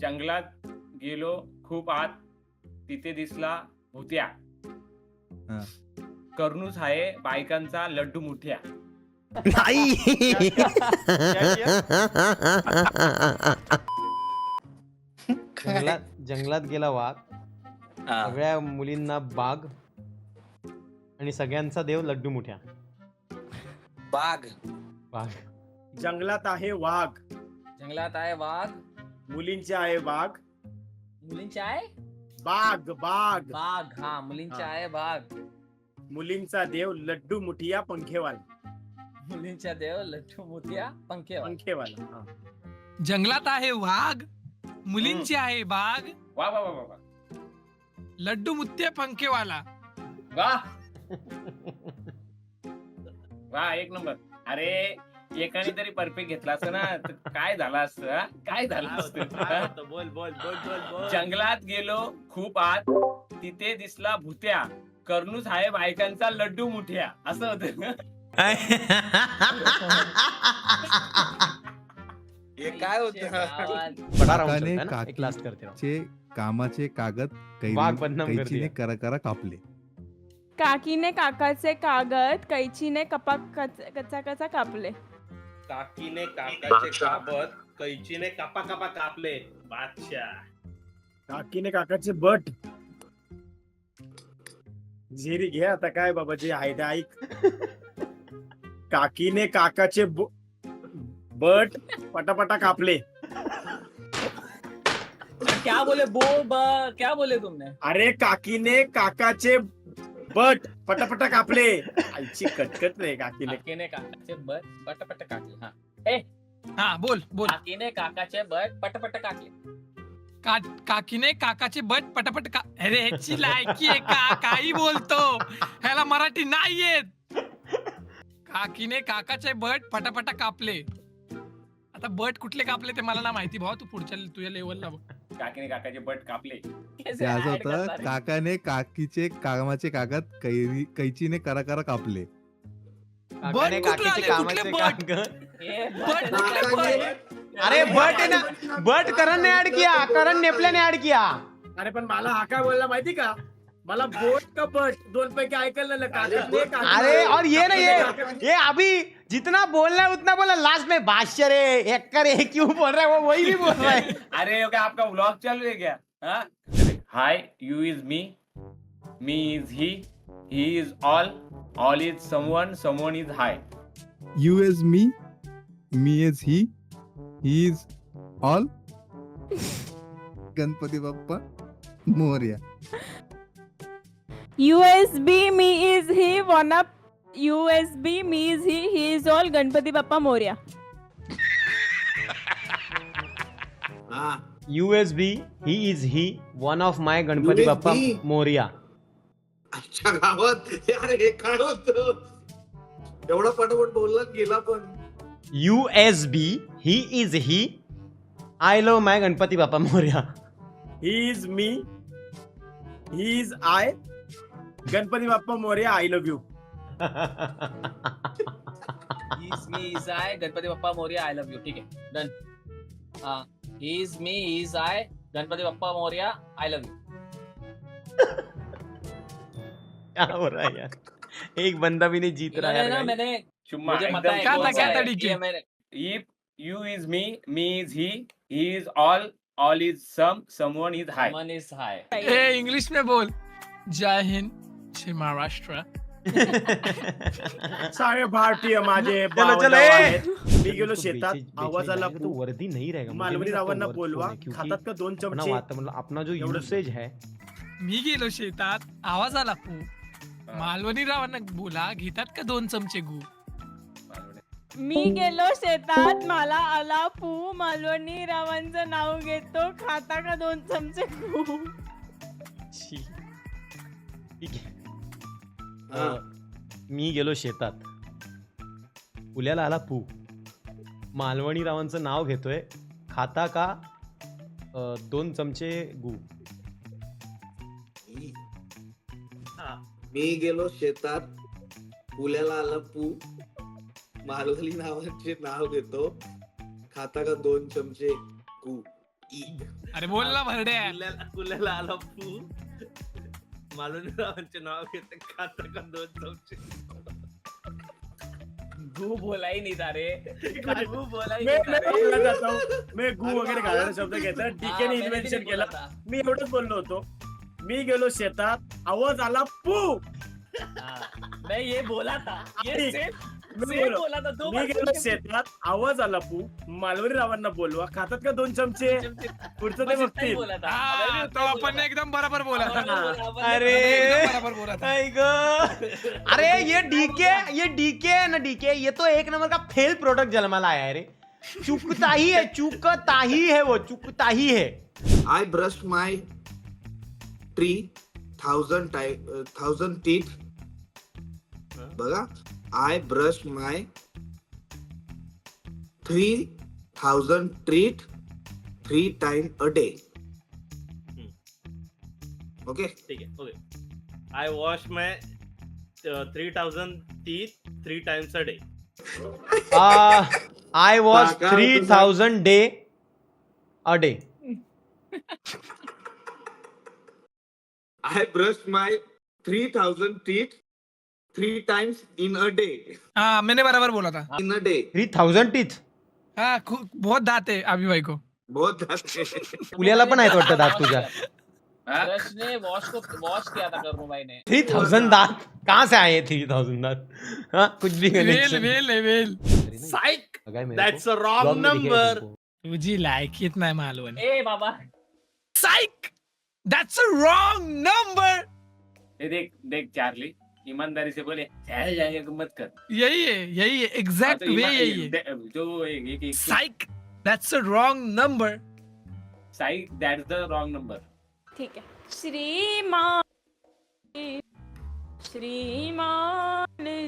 जंगलात गेलो खूप आत, तिथे दिसला भुत्या. हा. कर्णूस आहे बायकांचा लड्डू मुठ्या. नाही. जंगलात गेला वाघ, सगळ्या मुलींना बाग आणि सगळ्यांचा देव लड्डू मुठ्या. बाग. बाग. जंगलात आहे वाघ, जंगलात आहे वाघ, मुलींचे आहे बाग. मुलींचे आहे बाग बाग बाघ. हा, मुलींचे हा. आहे बाघ. मुलींचा देव लड्डू मुठिया पंखेवाला. मुलींच्या देव लड्डू मोतिया पंखे. पंखेवाला हा. जंगलात आहे वाघ, मुलींची आहे बाग, वा वा वा वा वा. लड्डू मुत्ते पंखेवाला. वा वा, एक नंबर. अरे एकाने तरी परफेक्ट घेतला असतं ना तर काय झालं असतं हा? काय झालं असतं हा? बोल बोल बोल बोल बोल. जंगलात गेलो खूप आत, तिथे दिसला भुत्या. कर्णूस आहे बायकांचा लड्डू मुठ्या. असं होतं ना. हे काय होत बडा राऊंड काकाने चलता है ना, एक लास्ट करते रहो. चे कामाचे कागद वाघ बदनाम कर कैचीने दिया. करा करा कापले. काकीने काकाचे कागद कैचीने कचा कचा कापले. काकीने काकाचे काबत कैचीने कापा कापा कापले. बादशाह. काकीने काकाचे बट. झिरी घे आता, काय बाबा जे आहे ते ऐक. काकीने काकाचे बट पटापटा कापले. क्या बोले क्या बोले तुमने? अरे काकीने काकाचे बट पटापटा कापले. आईची कटकट रे काकीने. काकीने काकाचे बट पटपट काकले. हा, हा बोल बोल. काकीने काकाचे बट पटपट काकले. काकीने काकाचे बट पटापट का. अरे ह्याची लायकी आहे का? काही बोलतो, ह्याला मराठी नाही येत. काकीने काकाचे बट पटापटा कापले. आता बट कुठले कापले ते मला ना माहिती भावा, तू पुढच्या तुझ्या लेवलला बघ. काकीने काकाचे बट कापले. ते असं होतं, काकाने काकीचे कामाचे कागद कैचीने करा करा कापले. काकाने कुठलं काकीचे आले? कुठले कामाचे बट? कागद. बट कुठले बट? अरे बट है ना, बट करण ने ऐड किया, करण नेपले ने ऐड किया. अरे पण मला हा काय बोलला माहिती का? मला बोट का बट दोन पैकी ऐकलं ना. काकीने अरे और ये ना ये अभी जितना बोलना है उतना बोला, लास्ट में भाष्य रे एक कर एक क्यों बोल रहा है, वो वही भी बोल रहा है. अरे क्या आपका व्लॉग चालू है क्या? Hi, you is me is he is all is someone is hi. You is me is he is all. Ganpati Bappa Morya. USB me is he one up. USB me is he is all. Ganpati Bappa Morya. USB he is he one of my Ganpati Bappa Morya. आजच्या गावात यार हे काय होत? एवढा पटापट बोलला गेला पण. USB he is he I love my Ganpati Bappa Morya. He is me he is I. Ganpati Bappa Morya. I love you. He's me, he's I, Ganpati Bappa Morya, I love you. ठीक आहे, डन. हा, he's me, he's I, Ganpati Bappa Morya, I love you. क्या हो रहा है यार, एक बंदा भी नहीं जीत रहा है ना यार. मैंने चुम्मा मुझे एकदम पता है क्या कौन था, सा क्या है. तरीके? ये मैंने If you is me is he is all is someone is high. मन इज हाय. ए इंग्लिश में बोल. जय हिंद, जय महाराष्ट्र. सारे भारतीय माझे चलो भावंड चलो आहेत. मी गेलो शेतात, आवाज आला तो वर्दी नहीं रहेगा. मुझे मालवणी नहीं लगता रावांना वर्क बोलवा. होना है, क्योंकि खातात का 2 अपना चमचे. मतलब अपना जो एवढं- यूसेज है मी गेलो शेतात, आवाज आला पू. मालवणी रावांना बोला, घेतात का 2 चमचे गू. मी गेलो शेतात, मला आला पू. मालवणी रावांचं नाव घेतो, खाता का 2 चमचे गहू. छी. ठीक आहे. मी गेलो शेतात, पुल्याला आला पू. मालवणी रावांचं नाव घेतोय, खाता का 2 चमचे गू. मी गेलो शेतात, पुल्याला आला पू. मालवणी नावाचे नाव घेतो, खाता का 2 चमचे गू. अरे बोल ना भरड्या. कुल्याला आला पू मालवणीरावांचे नाव घेते खाता का 2 चमचे. गु बोला ही नहीं था रे. गु बोला ही मैं नहीं था रे. बोलला जाता हूँ. मैं गु वगैरे घालायला शब्द घेतला. डीके ने इन्व्हेन्शन केला. मी एवढंच बोललो होतो. मी गेलो शेतात, आवाज आला पू. मैं ये बोला था. ये मी सेम बोला था. 2 मी गेलो शेतात, आवाज आला पू. मालवणी रावांना बोलवा, खातात का 2 चमचे. पुढचं ते बघतील. बोला था. हा, तो आपण एकदम बरोबर बोला. अरे एकदम बरोबर बोला था. आई ग. अरे ये डीके है ना डीके, ये तो एक नंबर का फेल प्रोडक्ट जन्माला आया है रे. चुकता ही है वो चुकता ही है. I brushed my 3,000 teeth. बघा, I brushed my 3,000 teeth 3 times a day. Okay. ठीक आहे okay. I wash my 3,000 teeth 3 times a day. I was काका, 3,000 day a day. I brushed my 3,000 teeth 3 times in a day. हाँ मैंने बराबर बोला था. In a day. 3,000 teeth. हाँ बहुत दांत है अभी भाई को. बहुत दात. पुल्याला पण आहेत वाटतं दात तुझ्या. ब्रश ने वॉश किया था करुण भाई ने. 3,000 दात कहाँ से आए 3,000 दात. हाँ कुछ भी वेल connection. वेल है वेल. साइक लगा है मेरे दॅट्स को. अ Blog रॉंग में दिखेगा नंबर. तुमको. तुझी लायकीत नाही मालवण. ए बाबा. साइक दैट्स अ रॉन्ग नंबर. देख देख चार्ली, ईमानदारी से बोले ठहर जाएंगे मत कर. यही है एग्जैक्ट वे यही है. जो एक psych that's a wrong number. Psych that's the wrong number. ठीक है. श्रीमान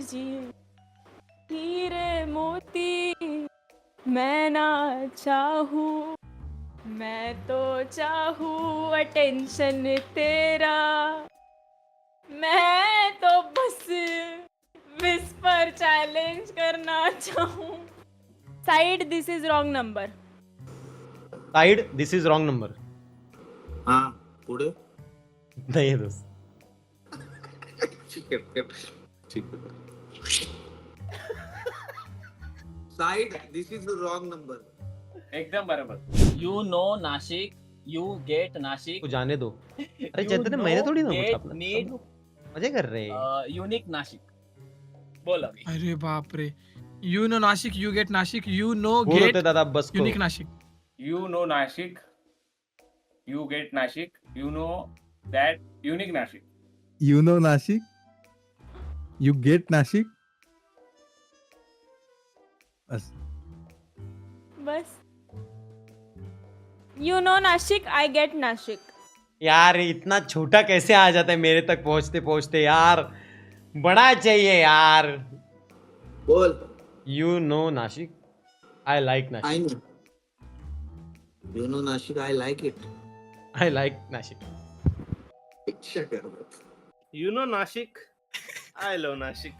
जी हीरे मोती मैं ना चाहूँ, मैं तो चाहूँ अटेंशन तेरा. मैं तो बस विस्पर चैलेंज करना चाहूँ. Side this is wrong number. Side this is wrong number. हाँ, पुढे. नहीं है दोस्त. ठीक आहे. Side, this is the wrong number. एकदम बरोबर. You know Nashik. You get Nashik. तू जाने दो. अरे You चैतन्य know मैंने थोड़ी ना get पूछा अपना. need. सब लोग मजे कर रहे हैं. युनिक नाशिक. बोल अभी. अरे बाप रे. You know Nashik you get Nashik you know बोल गेट होते दादा बस को. Unique Nashik. You know Nashik. You get Nashik. You know that unique Nashik. You know Nashik. You get Nashik. Bus. You know Nashik I get Nashik. यार इतना छोटा कैसे आ जाता है मेरे तक पहुंचते पहुंचते यार. बड़ा चाहिए यार. बोल. You know Nashik I like Nashik. I know. You know Nashik, I like it. I like Nashik. इच्छा कर. You know Nashik. I love Nashik.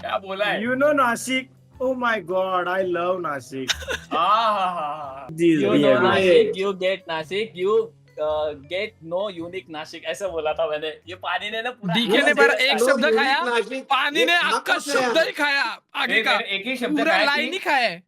क्या बोला है? You know Nashik. Oh my God, I love Nashik. हाँ. You know Yeah. Nashik. You get Nashik. You get no unique Nashik. ऐसा बोला था मैंने. ये पानी ने ना पूरा. डीके ने पर एक शब्द खाया. नाशिक. पानी ने ये अक्का नाशिक शब्द ही खाया. आगे का एक ही शब्द पूरा खाया लाइन कि- ही खाया है.